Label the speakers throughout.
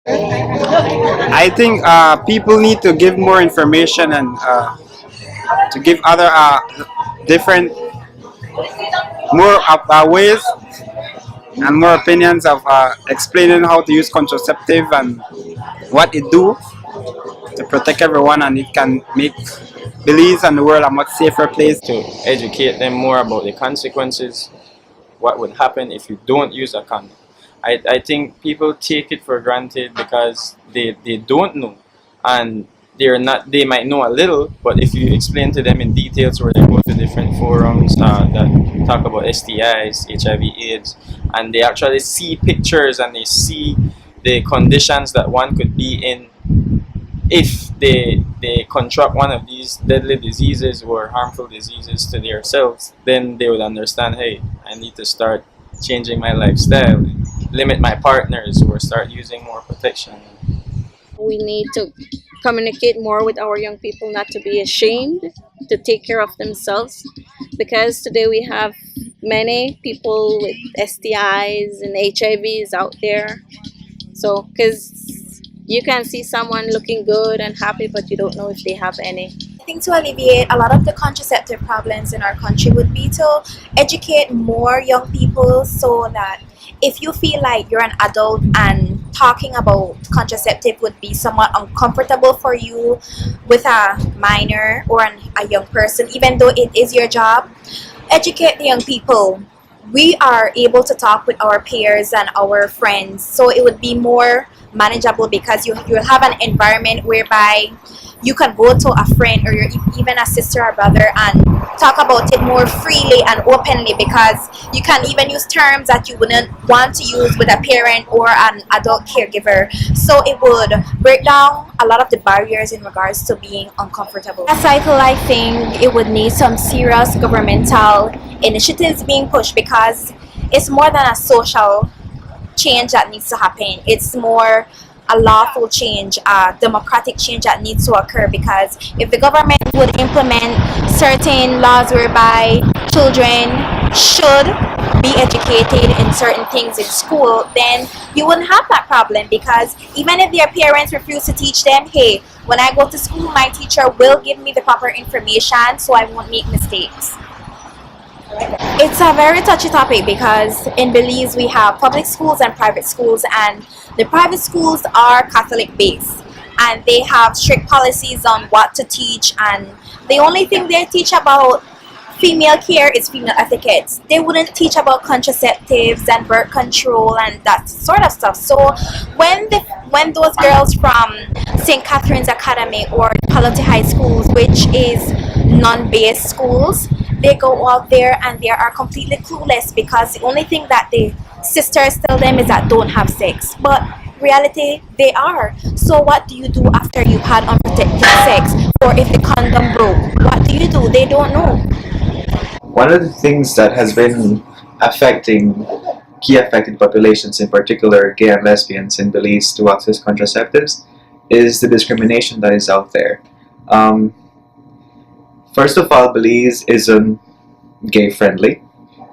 Speaker 1: I think people need to give more information and to give other different more ways and more opinions of explaining how to use contraceptive and what it do to protect everyone, and it can make Belize and the world a much safer place.
Speaker 2: To educate them more about the consequences, what would happen if you don't use a condom. I think people take it for granted because they don't know, and they might know a little, but if you explain to them in details, where they go to different forums that talk about STIs, HIV, AIDS, and they actually see pictures and they see the conditions that one could be in if they contract one of these deadly diseases or harmful diseases to themselves, then they would understand, hey, I need to start changing my lifestyle, limit my partners, or start using more protection.
Speaker 3: We need to communicate more with our young people, not to be ashamed to take care of themselves, because today we have many people with STIs and HIVs out there. So, because you can see someone looking good and happy, but you don't know if they have any.
Speaker 4: I think to alleviate a lot of the contraceptive problems in our country would be to educate more young people, so that if you feel like you're an adult and talking about contraceptive would be somewhat uncomfortable for you with a minor or a young person, even though it is your job, educate the young people. We are able to talk with our peers and our friends, so it would be more manageable, because you'll have an environment whereby you can go to a friend or even a sister or brother and talk about it more freely and openly, because you can even use terms that you wouldn't want to use with a parent or an adult caregiver. So it would break down a lot of the barriers in regards to being uncomfortable. A cycle, I think it would need some serious governmental initiatives being pushed, because it's more than a social change that needs to happen. It's more a lawful change, a democratic change that needs to occur, because if the government would implement certain laws whereby children should be educated in certain things in school, then you wouldn't have that problem, because even if their parents refuse to teach them, hey, when I go to school, my teacher will give me the proper information so I won't make mistakes. It's a very touchy topic, because in Belize we have public schools and private schools, and the private schools are Catholic based and they have strict policies on what to teach, and the only thing they teach about female care is female etiquette. They wouldn't teach about contraceptives and birth control and that sort of stuff. So when those girls from St. Catherine's Academy or Palote High Schools, which is non-based schools, they go out there and they are completely clueless, because the only thing that the sisters tell them is that don't have sex, but reality they are. So what do you do after you've had unprotected sex, or if the condom broke? What do you do? They don't know.
Speaker 5: One of the things that has been affecting key affected populations, in particular gay and lesbians in Belize, to access contraceptives is the discrimination that is out there. First of all, Belize isn't gay friendly,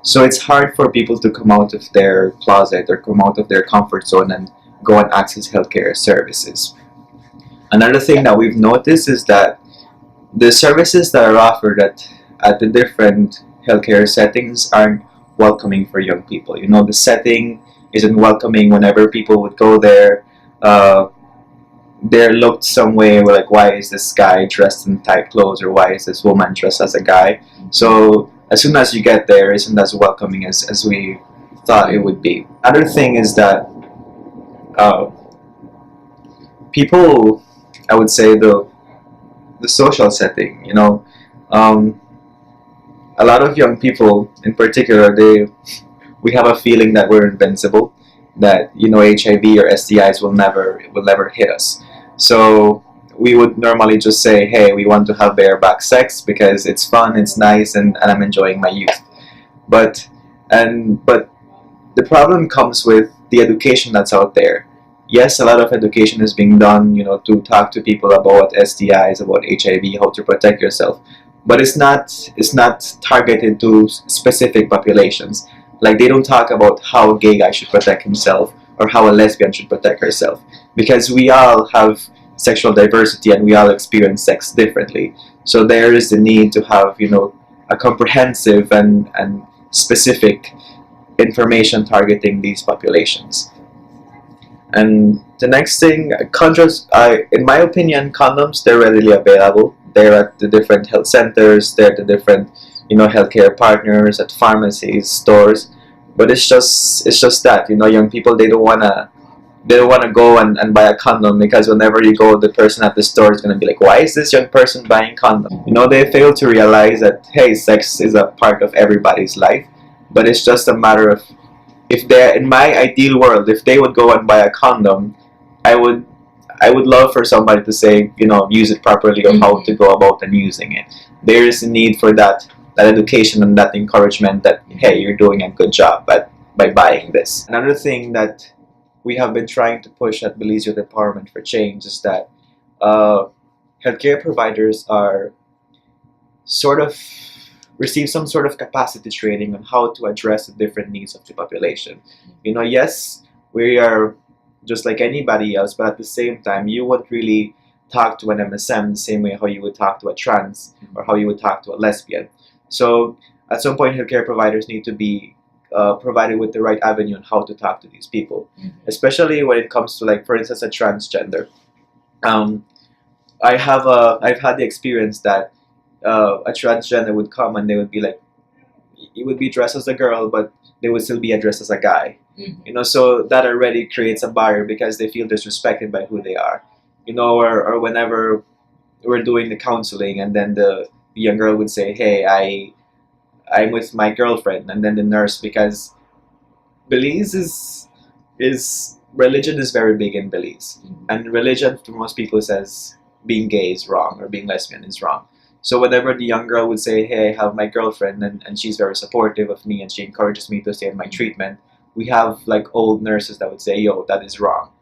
Speaker 5: so it's hard for people to come out of their closet or come out of their comfort zone and go and access healthcare services. Another thing that we've noticed is that the services that are offered at the different healthcare settings aren't welcoming for young people. You know, the setting isn't welcoming. Whenever people would go there, they're looked some way like, why is this guy dressed in tight clothes, or why is this woman dressed as a guy? So as soon as you get there, it isn't as welcoming as we thought it would be. Other thing is that people, I would say the social setting, you know, a lot of young people in particular, we have a feeling that we're invincible, that, you know, HIV or STIs will never hit us. So we would normally just say, hey, we want to have bareback sex because it's fun, it's nice, and I'm enjoying my youth. But the problem comes with the education that's out there. Yes, a lot of education is being done, you know, to talk to people about STIs, about HIV, how to protect yourself. But it's not targeted to specific populations. Like, they don't talk about how a gay guy should protect himself, or how a lesbian should protect herself, because we all have sexual diversity and we all experience sex differently. So there is the need to have, a comprehensive and specific information targeting these populations. And the next thing, in my opinion, condoms, they're readily available. They're at the different health centers, they're at the different, healthcare partners, at pharmacies, stores. But it's just that, young people, they don't wanna go and buy a condom, because whenever you go, the person at the store is gonna be like, why is this young person buying condom? They fail to realize that, hey, sex is a part of everybody's life, but it's just a matter of, if they're in my ideal world, if they would go and buy a condom, I would I would love for somebody to say, use it properly, or how to go about and using it. There is a need for that education and that encouragement that, hey, you're doing a good job by buying this. Another thing that we have been trying to push at Belize Youth Empowerment for Change is that healthcare providers are sort of receive some sort of capacity training on how to address the different needs of the population. Yes, we are just like anybody else, but at the same time, you won't really talk to an MSM the same way how you would talk to a trans or how you would talk to a lesbian. So at some point, healthcare providers need to be provided with the right avenue on how to talk to these people, especially when it comes to, like, for instance, a transgender. I've had the experience that a transgender would come and they would be like, he would be dressed as a girl, but they would still be addressed as a guy. So that already creates a barrier because they feel disrespected by who they are. Or whenever we're doing the counseling and then the young girl would say, hey, I'm with my girlfriend, and then the nurse, because Belize is religion is very big in Belize, and religion to most people says being gay is wrong or being lesbian is wrong. So whenever the young girl would say, hey, I have my girlfriend, and she's very supportive of me and she encourages me to stay in my treatment, we have like old nurses that would say, yo, that is wrong.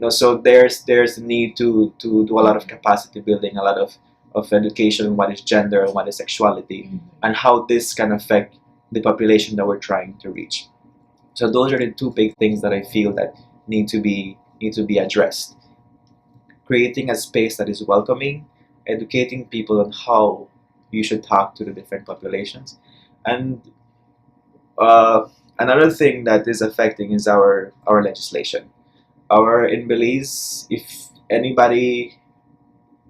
Speaker 5: So there's a need to do a lot of capacity building, a lot of education on what is gender and what is sexuality, and how this can affect the population that we're trying to reach. So those are the two big things that I feel that need to be addressed. Creating a space that is welcoming, educating people on how you should talk to the different populations, and another thing that is affecting is our legislation. In Belize, if anybody,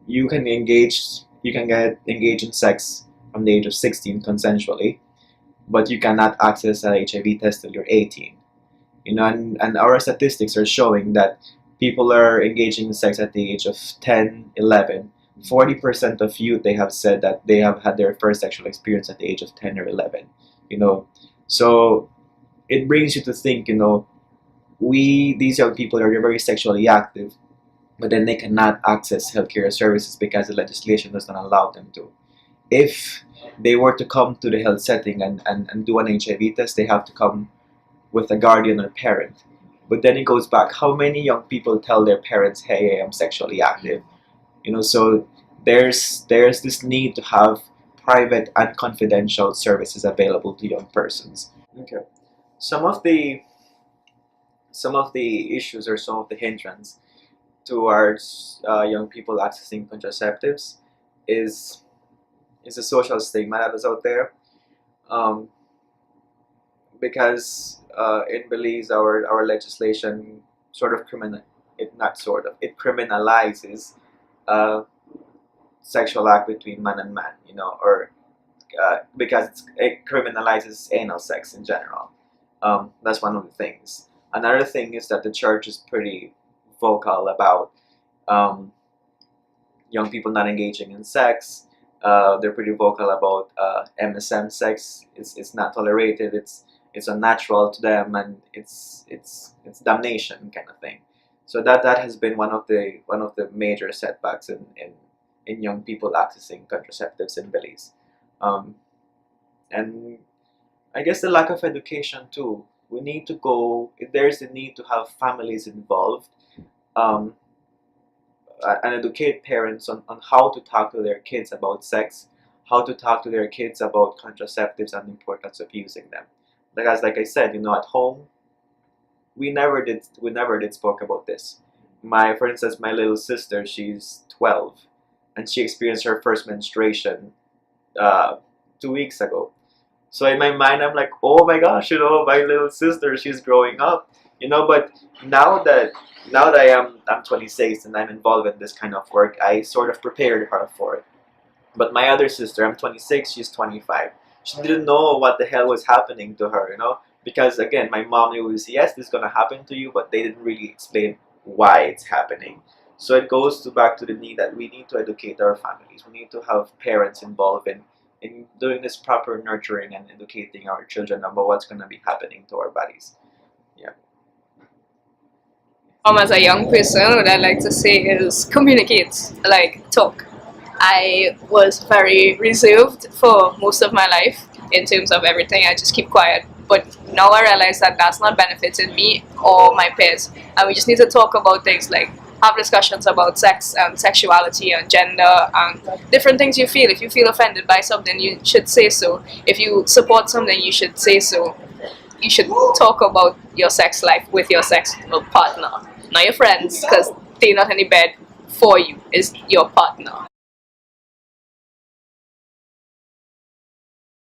Speaker 5: you can get engaged in sex from the age of 16 consensually, but you cannot access an HIV test till you're 18. And our statistics are showing that people are engaging in sex at the age of 10, 11. 40% of youth, they have said that they have had their first sexual experience at the age of 10 or 11. So it brings you to think, these young people are very sexually active, but then they cannot access healthcare services because the legislation does not allow them to. If they were to come to the health setting and do an HIV test, they have to come with a guardian or parent. But then it goes back, how many young people tell their parents, hey, I'm sexually active? So there's this need to have private and confidential services available to young persons. Okay. Some of the issues or some of the hindrance towards young people accessing contraceptives is a social stigma that is out there, because in Belize our legislation it criminalizes sexual act between man and man, or because it criminalizes anal sex in general. That's one of the things. Another thing is that the church is pretty vocal about young people not engaging in sex. They're pretty vocal about MSM sex. It's not tolerated. It's unnatural to them, and it's damnation kind of thing. So that has been one of the major setbacks in young people accessing contraceptives in Belize. And I guess the lack of education too. There's a need to have families involved, and educate parents on how to talk to their kids about sex, how to talk to their kids about contraceptives and the importance of using them. Because like I said, at home, we never did spoke about this. For instance, my little sister, she's 12, and she experienced her first menstruation 2 weeks ago. So in my mind, I'm like, oh my gosh, my little sister, she's growing up, But now that I'm 26 and I'm involved in this kind of work, I sort of prepared her for it. But my other sister, I'm 26, she's 25. She didn't know what the hell was happening to her. Because again, my mom knew, yes, this is gonna happen to you, but they didn't really explain why it's happening. So it goes back to the need that we need to educate our families. We need to have parents involved in doing this proper nurturing and educating our children about what's going to be happening to our bodies. Yeah.
Speaker 6: As a young person, what I like to say is communicate, like talk. I was very reserved for most of my life in terms of everything. I just keep quiet. But now I realize that that's not benefiting me or my peers. And we just need to talk about things like have discussions about sex and sexuality and gender and different things you feel. If you feel offended by something, you should say so. If you support something, you should say so. You should talk about your sex life with your sexual partner, not your friends, because they're not any bed for you. It's your partner.